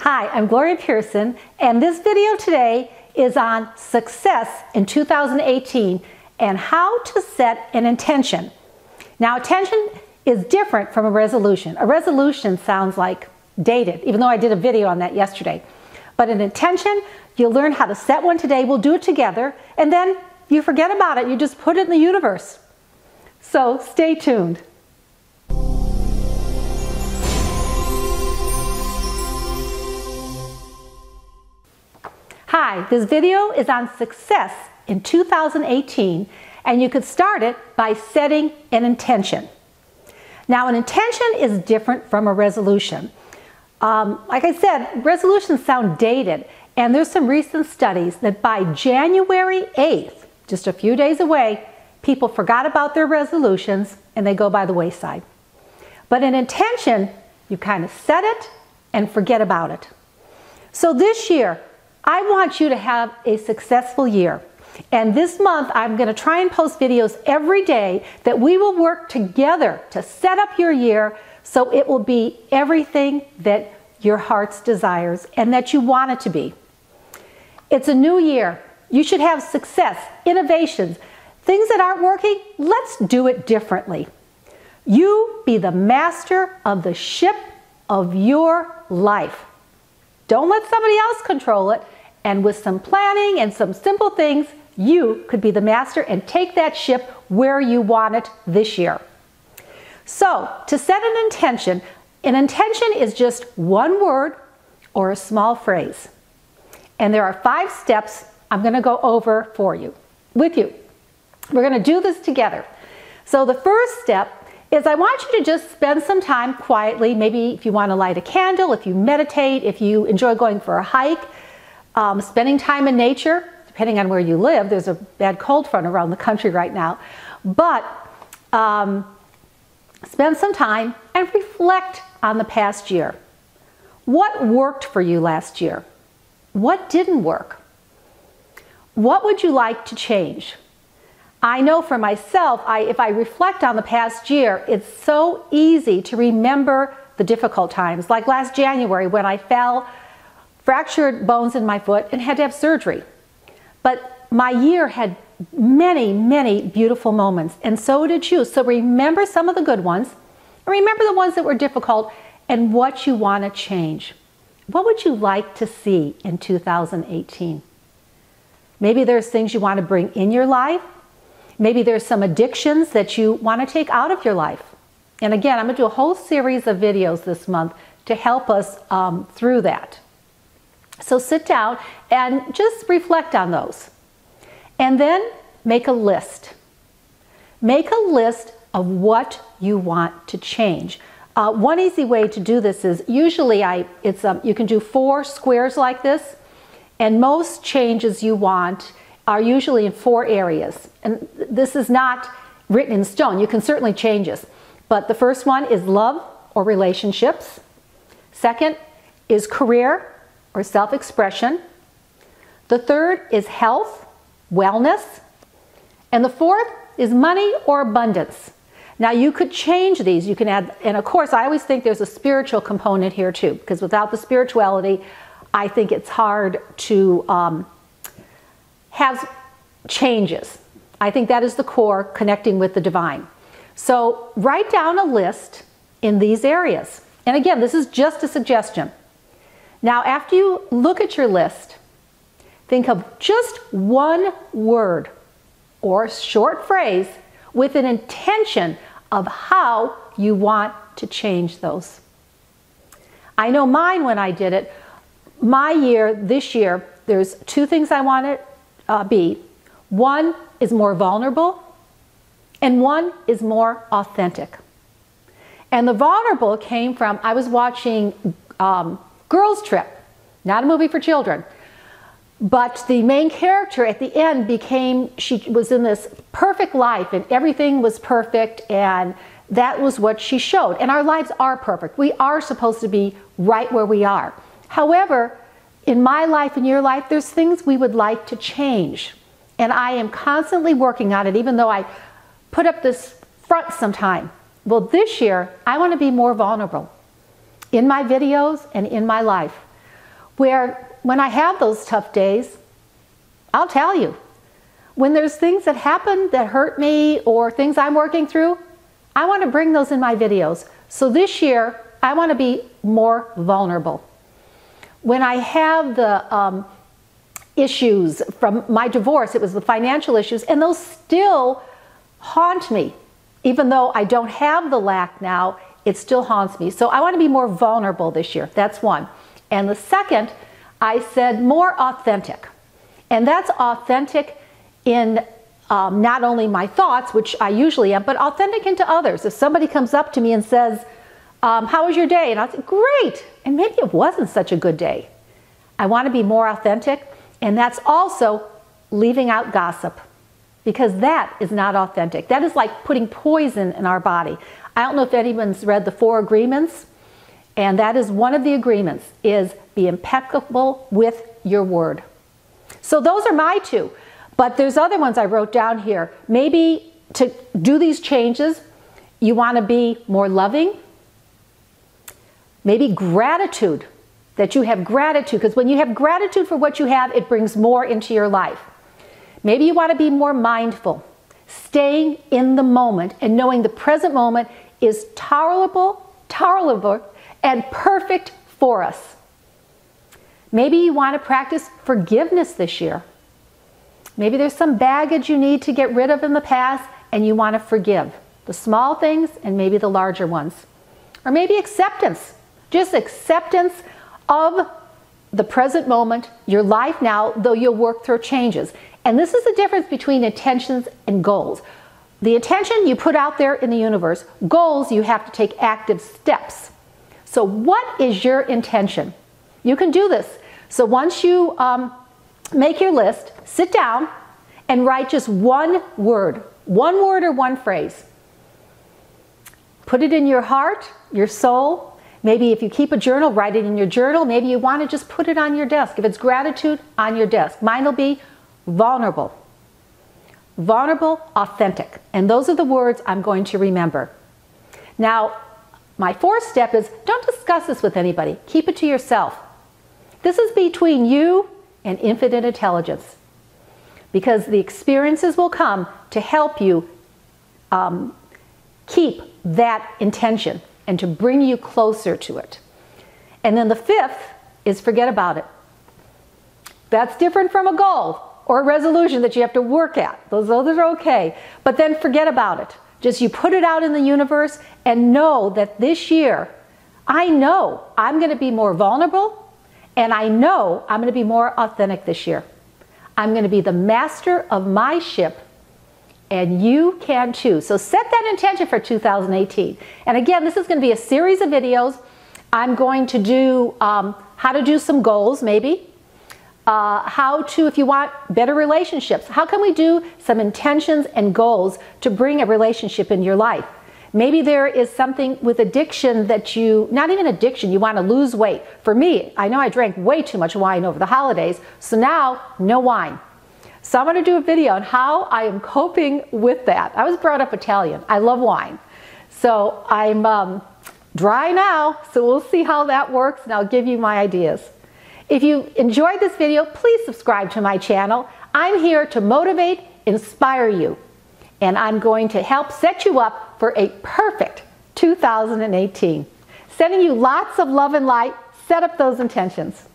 Hi, I'm Gloria Pierson, and this video today is on success in 2018 and how to set an intention. Now, intention is different from a resolution. A resolution sounds like dated, even though I did a video on that yesterday. But an intention, you'll learn how to set one today. We'll do it together, and then you forget about it. You just put it in the universe. So stay tuned. Hi, this video is on success in 2018, and you could start it by setting an intention. Now, an intention is different from a resolution. Like I said, resolutions sound dated, and there's some recent studies that by January 8th, just a few days away, people forgot about their resolutions and they go by the wayside. But an intention, you kind of set it and forget about it. So this year, I want you to have a successful year. And this month, I'm going to try and post videos every day that we will work together to set up your year so it will be everything that your heart's desires and that you want it to be. It's a new year. You should have success, innovations, things that aren't working. Let's do it differently. You be the master of the ship of your life. Don't let somebody else control it. And with some planning and some simple things, you could be the master and take that ship where you want it this year. So, to set an intention is just one word or a small phrase. And there are 5 steps I'm going to go over with you. We're going to do this together. So the first step is I want you to just spend some time quietly, maybe if you want to light a candle, if you meditate, if you enjoy going for a hike, spending time in nature, depending on where you live. There's a bad cold front around the country right now. But spend some time and reflect on the past year. What worked for you last year? What didn't work? What would you like to change? I know for myself, if I reflect on the past year, it's so easy to remember the difficult times. Like last January when I fell, fractured bones in my foot, and had to have surgery. But my year had many, many beautiful moments, and so did you. So remember some of the good ones, and remember the ones that were difficult, and what you want to change. What would you like to see in 2018? Maybe there's things you want to bring in your life. Maybe there's some addictions that you want to take out of your life. And again, I'm going to do a whole series of videos this month to help us through that. So sit down and just reflect on those. And then make a list. Make a list of what you want to change. One easy way to do this is usually you can do 4 squares like this, and most changes you want are usually in 4 areas. And this is not written in stone. You can certainly change this. But the first one is love or relationships. Second is career or self-expression. The third is health, wellness. And the fourth is money or abundance. Now you could change these. You can add, and of course I always think there's a spiritual component here too, because without the spirituality, I think it's hard to have changes. I think that is the core, connecting with the divine. So write down a list in these areas. And again, this is just a suggestion. Now, after you look at your list, think of just one word or short phrase with an intention of how you want to change those. I know mine when I did it. This year, there's 2 things I want to be. One is more vulnerable, and one is more authentic. And the vulnerable came from, I was watching Girls Trip, not a movie for children. But the main character at the end she was in this perfect life and everything was perfect, and that was what she showed. And our lives are perfect. We are supposed to be right where we are. However, in my life and your life, there's things we would like to change. And I am constantly working on it, even though I put up this front sometime. Well, this year, I want to be more vulnerable in my videos and in my life. where when I have those tough days, I'll tell you, when there's things that happen that hurt me or things I'm working through, I want to bring those in my videos. So this year, I want to be more vulnerable. When I have the issues from my divorce, it was the financial issues, and those still haunt me. Even though I don't have the lack now, it still haunts me. So I want to be more vulnerable this year. That's one. And the second, I said more authentic. And that's authentic in not only my thoughts, which I usually am, but authentic into others. If somebody comes up to me and says, how was your day? And I'll say, great. And maybe it wasn't such a good day. I want to be more authentic. And that's also leaving out gossip, because that is not authentic. That is like putting poison in our body. I don't know if anyone's read the 4 agreements, and that is one of the agreements, is be impeccable with your word. So those are my 2, but there's other ones I wrote down here. Maybe to do these changes, you want to be more loving. Maybe gratitude, that you have gratitude, because when you have gratitude for what you have, it brings more into your life. Maybe you want to be more mindful, staying in the moment and knowing the present moment is tolerable, and perfect for us. Maybe you want to practice forgiveness this year. Maybe there's some baggage you need to get rid of in the past and you want to forgive the small things and maybe the larger ones. Or maybe acceptance, just acceptance of the present moment, your life now, though you'll work through changes. And this is the difference between intentions and goals. The intention you put out there in the universe, goals you have to take active steps. So what is your intention? You can do this. So once you make your list, sit down and write just one word or one phrase. Put it in your heart, your soul. Maybe if you keep a journal, write it in your journal. Maybe you want to just put it on your desk. If it's gratitude, on your desk. Mine will be vulnerable. Vulnerable, authentic. And those are the words I'm going to remember. Now, my 4th step is don't discuss this with anybody. Keep it to yourself. This is between you and infinite intelligence, because the experiences will come to help you keep that intention and to bring you closer to it. And then the 5th is forget about it. That's different from a goal or a resolution that you have to work at. Those others are okay. But then forget about it. Just you put it out in the universe and know that this year, I know I'm going to be more vulnerable, and I know I'm going to be more authentic this year. I'm going to be the master of my ship, and you can too. So set that intention for 2018. And again, this is going to be a series of videos. I'm going to do how to do some goals, maybe. How to, if you want better relationships, how can we do some intentions and goals to bring a relationship in your life? Maybe there is something with addiction that you, not even addiction, you want to lose weight. For me, I know I drank way too much wine over the holidays, so now no wine. So I'm going to do a video on how I am coping with that. I was brought up Italian. I love wine. So I'm dry now, so we'll see how that works, and I'll give you my ideas. If you enjoyed this video, please subscribe to my channel. I'm here to motivate, inspire you, and I'm going to help set you up for a perfect 2018. Sending you lots of love and light. Set up those intentions.